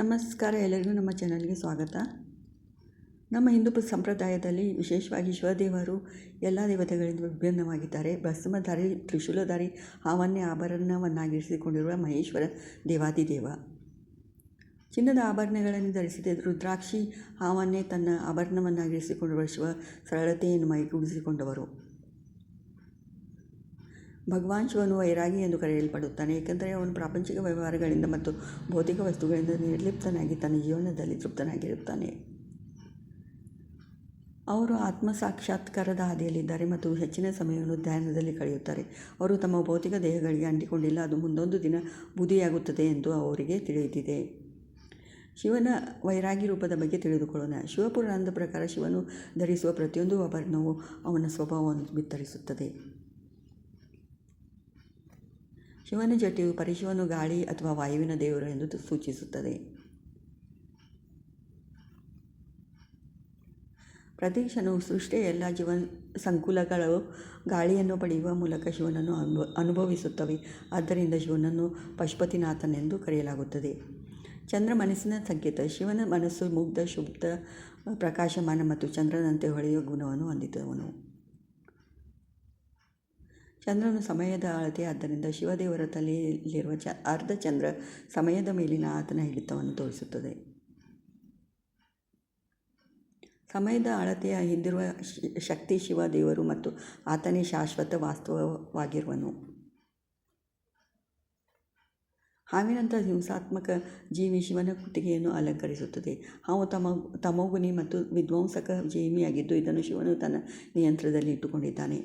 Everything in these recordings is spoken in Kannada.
ನಮಸ್ಕಾರ, ಎಲ್ಲರಿಗೂ ನಮ್ಮ ಚಾನಲ್ಗೆ ಸ್ವಾಗತ. ನಮ್ಮ ಹಿಂದೂ ಸಂಪ್ರದಾಯದಲ್ಲಿ ವಿಶೇಷವಾಗಿ ಶಿವದೇವರು ಎಲ್ಲ ದೇವತೆಗಳಿಂದ ವಿಭಿನ್ನವಾಗಿದ್ದಾರೆ. ಭಸ್ಮಧಾರಿ, ತ್ರಿಶೂಲಧಾರಿ, ಹಾವನ್ನೇ ಆಭರಣವನ್ನಾಗಿರಿಸಿಕೊಂಡಿರುವ ಮಹೇಶ್ವರ ದೇವಾದಿದೇವ. ಚಿನ್ನದ ಆಭರಣಗಳನ್ನು ಧರಿಸಿದ ರುದ್ರಾಕ್ಷಿ ಹಾವನ್ನೇ ತನ್ನ ಆಭರಣವನ್ನಾಗಿರಿಸಿಕೊಂಡಿರುವ ಶಿವ ಸರಳತೆಯನ್ನು ಮೈಗೂಡಿಸಿಕೊಂಡವರು. ಭಗವಾನ್ ಶಿವನು ವೈರಾಗಿ ಎಂದು ಕರೆಯಲ್ಪಡುತ್ತಾನೆ, ಏಕೆಂದರೆ ಅವನು ಪ್ರಾಪಂಚಿಕ ವ್ಯವಹಾರಗಳಿಂದ ಮತ್ತು ಭೌತಿಕ ವಸ್ತುಗಳಿಂದ ನಿರ್ಲಿಪ್ತನಾಗಿ ತನ್ನ ಜೀವನದಲ್ಲಿ ತೃಪ್ತನಾಗಿರುತ್ತಾನೆ. ಅವರು ಆತ್ಮ ಸಾಕ್ಷಾತ್ಕಾರದ ಹಾದಿಯಲ್ಲಿದ್ದಾರೆ ಮತ್ತು ಹೆಚ್ಚಿನ ಸಮಯವನ್ನು ಧ್ಯಾನದಲ್ಲಿ ಕಳೆಯುತ್ತಾರೆ. ಅವರು ತಮ್ಮ ಭೌತಿಕ ದೇಹಗಳಿಗೆ ಅಂಟಿಕೊಂಡಿಲ್ಲ, ಅದು ಮುಂದೊಂದು ದಿನ ಬೂದಿಯಾಗುತ್ತದೆ ಎಂದು ಅವರಿಗೆ ತಿಳಿದಿದೆ. ಶಿವನ ವೈರಾಗಿ ರೂಪದ ಬಗ್ಗೆ ತಿಳಿದುಕೊಳ್ಳೋಣ. ಶಿವಪುರಾಣದ ಪ್ರಕಾರ ಶಿವನು ಧರಿಸುವ ಪ್ರತಿಯೊಂದು ಆಭರಣವು ಅವನ ಸ್ವಭಾವವನ್ನು ಬಿತ್ತರಿಸುತ್ತದೆ. ಶಿವನ ಜಟೆಯು ಪರಶಿವನು ಗಾಳಿ ಅಥವಾ ವಾಯುವಿನ ದೇವರು ಎಂದು ಸೂಚಿಸುತ್ತದೆ. ಪ್ರತಿ ಕ್ಷಣವು ಸೃಷ್ಟಿಯ ಎಲ್ಲ ಸಂಕುಲಗಳು ಗಾಳಿಯನ್ನು ಪಡೆಯುವ ಮೂಲಕ ಶಿವನನ್ನು ಅನುಭವಿಸುತ್ತವೆ. ಆದ್ದರಿಂದ ಶಿವನನ್ನು ಪಶುಪತಿನಾಥನೆಂದು ಕರೆಯಲಾಗುತ್ತದೆ. ಚಂದ್ರ ಮನಸ್ಸಿನ ಸಂಕೇತ. ಶಿವನ ಮನಸ್ಸು ಮುಗ್ಧ, ಶುದ್ಧ, ಪ್ರಕಾಶಮಾನ ಮತ್ತು ಚಂದ್ರನಂತೆ ಹೊಳೆಯುವ ಗುಣವನ್ನು ಹೊಂದಿದವನು. ಚಂದ್ರನು ಸಮಯದ ಅಳತೆ. ಆದ್ದರಿಂದ ಶಿವದೇವರ ತಲೆಯಲ್ಲಿರುವ ಅರ್ಧಚಂದ್ರ ಸಮಯದ ಮೇಲಿನ ಆತನ ಹಿಡಿತವನ್ನು ತೋರಿಸುತ್ತದೆ. ಸಮಯದ ಅಳತೆಯ ಹಿಂದಿರುವ ಶಕ್ತಿ ಶಿವದೇವರು ಮತ್ತು ಆತನೇ ಶಾಶ್ವತ ವಾಸ್ತವವಾಗಿರುವನು. ಹಾವಿನಂಥ ಹಿಂಸಾತ್ಮಕ ಜೀವಿ ಶಿವನ ಕುತ್ತಿಗೆಯನ್ನು ಅಲಂಕರಿಸುತ್ತದೆ. ಹಾವು ತಮೋಗುಣಿ ಮತ್ತು ವಿಧ್ವಂಸಕ ಜೀವಿಯಾಗಿದ್ದು, ಇದನ್ನು ಶಿವನು ತನ್ನ ನಿಯಂತ್ರಣದಲ್ಲಿ ಇಟ್ಟುಕೊಂಡಿದ್ದಾನೆ.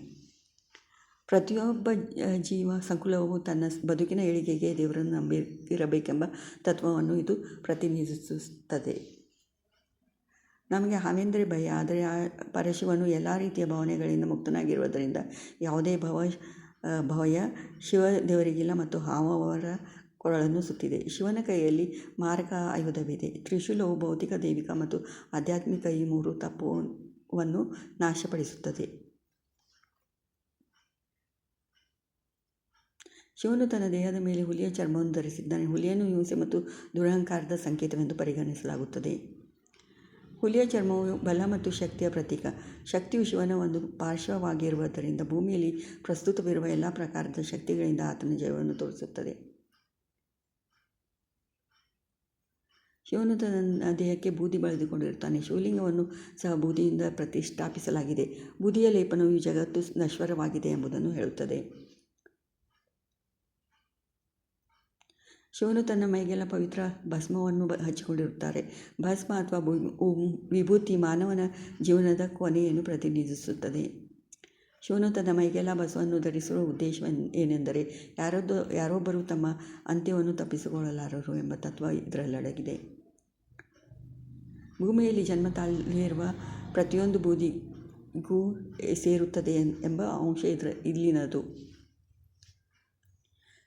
ಪ್ರತಿಯೊಬ್ಬ ಜೀವ ಸಂಕುಲವು ತನ್ನ ಬದುಕಿನ ಏಳಿಗೆಗೆ ದೇವರನ್ನು ನಂಬಿರಬೇಕೆಂಬ ತತ್ವವನ್ನು ಇದು ಪ್ರತಿನಿಧಿಸುತ್ತದೆ. ನಮಗೆ ಹಾವೆಂದರೆ ಭಯ, ಆದರೆ ಪರಶಿವನು ಎಲ್ಲ ರೀತಿಯ ಭಾವನೆಗಳಿಂದ ಮುಕ್ತನಾಗಿರುವುದರಿಂದ ಯಾವುದೇ ಭಯ ಶಿವದೇವರಿಗಿಲ್ಲ ಮತ್ತು ಹಾವು ಅವರ ಕೊರಳನ್ನು ಸುತ್ತಿದೆ. ಶಿವನ ಕೈಯಲ್ಲಿ ಮಾರಕ ಆಯುಧವಿದೆ. ತ್ರಿಶೂಲವು ಭೌತಿಕ, ದೈವಿಕ ಮತ್ತು ಆಧ್ಯಾತ್ಮಿಕ ಈ ಮೂರು ತತ್ವವನ್ನು ನಾಶಪಡಿಸುತ್ತದೆ. ಶಿವನು ತನ್ನ ದೇಹದ ಮೇಲೆ ಹುಲಿಯ ಚರ್ಮವನ್ನು ಧರಿಸಿದ್ದಾನೆ. ಹುಲಿಯನ್ನು ಹಿಂಸೆ ಮತ್ತು ದುರಹಂಕಾರದ ಸಂಕೇತವೆಂದು ಪರಿಗಣಿಸಲಾಗುತ್ತದೆ. ಹುಲಿಯ ಚರ್ಮವು ಬಲ ಮತ್ತು ಶಕ್ತಿಯ ಪ್ರತೀಕ. ಶಕ್ತಿಯು ಶಿವನ ಒಂದು ಪಾರ್ಶ್ವವಾಗಿರುವುದರಿಂದ ಭೂಮಿಯಲ್ಲಿ ಪ್ರಸ್ತುತವಿರುವ ಎಲ್ಲ ಪ್ರಕಾರದ ಶಕ್ತಿಗಳಿಂದ ಆತನ ಜಯವನ್ನು ತೋರಿಸುತ್ತದೆ. ಶಿವನು ತನ್ನ ದೇಹಕ್ಕೆ ಬೂದಿ ಬಳಿದುಕೊಂಡಿರುತ್ತಾನೆ. ಶಿವಲಿಂಗವನ್ನು ಸಹ ಬೂದಿಯಿಂದ ಪ್ರತಿಷ್ಠಾಪಿಸಲಾಗಿದೆ. ಬೂದಿಯ ಲೇಪನವು ಈ ಜಗತ್ತು ನಶ್ವರವಾಗಿದೆ ಎಂಬುದನ್ನು ಹೇಳುತ್ತದೆ. ಶಿವನು ತನ್ನ ಮೈಗೆಲ್ಲ ಪವಿತ್ರ ಭಸ್ಮವನ್ನು ಹಚ್ಚಿಕೊಂಡಿರುತ್ತಾರೆ. ಭಸ್ಮ ಅಥವಾ ವಿಭೂತಿ ಮಾನವನ ಜೀವನದ ಕೊನೆಯನ್ನು ಪ್ರತಿನಿಧಿಸುತ್ತದೆ. ಶಿವನು ತನ್ನ ಮೈಗೆಲ್ಲ ಭಸ್ಮವನ್ನು ಧರಿಸುವ ಉದ್ದೇಶ ಏನೆಂದರೆ ಯಾರೊಬ್ಬರು ತಮ್ಮ ಅಂತ್ಯವನ್ನು ತಪ್ಪಿಸಿಕೊಳ್ಳಲಾರರು ಎಂಬ ತತ್ವ ಇದರಲ್ಲಡಗಿದೆ. ಭೂಮಿಯಲ್ಲಿ ಜನ್ಮ ತಾಳಿರುವ ಪ್ರತಿಯೊಂದು ಬೂದಿಗೂ ಸೇರುತ್ತದೆ ಎಂಬ ಅಂಶ ಇಲ್ಲಿನದು.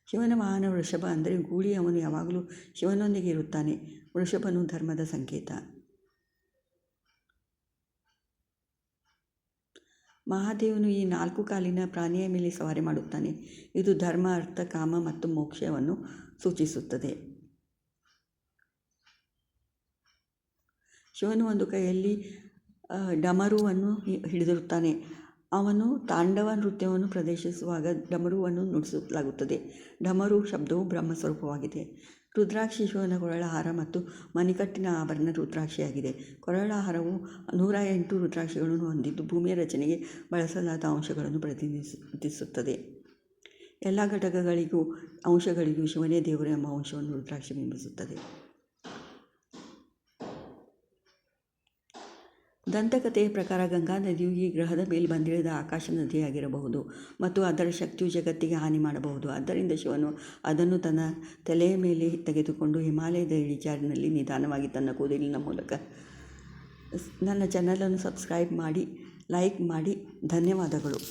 ಶಿವನ ವಾಹನ ವೃಷಭ, ಅಂದರೆ ಗೂಳಿ. ಅವನು ಯಾವಾಗಲೂ ಶಿವನೊಂದಿಗೆ ಇರುತ್ತಾನೆ. ವೃಷಭನು ಧರ್ಮದ ಸಂಕೇತ. ಮಹಾದೇವನು ಈ 4 ಕಾಲಿನ ಪ್ರಾಣಿಯ ಮೇಲೆ ಸವಾರಿ ಮಾಡುತ್ತಾನೆ. ಇದು ಧರ್ಮ, ಅರ್ಥ, ಕಾಮ ಮತ್ತು ಮೋಕ್ಷವನ್ನು ಸೂಚಿಸುತ್ತದೆ. ಶಿವನು ಒಂದು ಕೈಯಲ್ಲಿ ಡಮರುವನ್ನು ಹಿಡಿದಿರುತ್ತಾನೆ. ಅವನು ತಾಂಡವ ನೃತ್ಯವನ್ನು ಪ್ರದರ್ಶಿಸುವಾಗ ಡಮರುವನ್ನು ನುಡಿಸಲಾಗುತ್ತದೆ. ಡಮರು ಶಬ್ದವು ಬ್ರಹ್ಮ ಸ್ವರೂಪವಾಗಿದೆ. ರುದ್ರಾಕ್ಷಿ ಶಿವನ ಕೊರಳ ಹಾರ ಮತ್ತು ಮಣಿಕಟ್ಟಿನ ಆಭರಣ ರುದ್ರಾಕ್ಷಿಯಾಗಿದೆ. ಕೊರಳ ಹಾರವು 108 ರುದ್ರಾಕ್ಷಿಗಳನ್ನು ಹೊಂದಿದ್ದು, ಭೂಮಿಯ ರಚನೆಗೆ ಬಳಸಲಾದ ಅಂಶಗಳನ್ನು ಪ್ರತಿನಿಧಿಸುತ್ತದೆ. ಎಲ್ಲ ಘಟಕಗಳಿಗೂ ಅಂಶಗಳಿಗೂ ಶಿವನೇ ದೇವರು ಎಂಬ ಅಂಶವನ್ನು ರುದ್ರಾಕ್ಷಿ ಬಿಂಬಿಸುತ್ತದೆ. ದಂತಕಥೆಯ ಪ್ರಕಾರ ಗಂಗಾ ನದಿಯು ಈ ಗ್ರಹದ ಮೇಲೆ ಬಂದಿಳಿದ ಆಕಾಶ ನದಿಯಾಗಿರಬಹುದು ಮತ್ತು ಅದರ ಶಕ್ತಿಯು ಜಗತ್ತಿಗೆ ಹಾನಿ ಮಾಡಬಹುದು. ಆದ್ದರಿಂದ ಶಿವನು ಅದನ್ನು ತನ್ನ ತಲೆಯ ಮೇಲೆ ತೆಗೆದುಕೊಂಡು ಹಿಮಾಲಯದ ಇಳಿಜಾರಿನಲ್ಲಿ ನಿಧಾನವಾಗಿ ತನ್ನ ಕೂದಲಿನ ಮೂಲಕ. ನನ್ನ ಚಾನಲನ್ನು ಸಬ್ಸ್ಕ್ರೈಬ್ ಮಾಡಿ, ಲೈಕ್ ಮಾಡಿ. ಧನ್ಯವಾದಗಳು.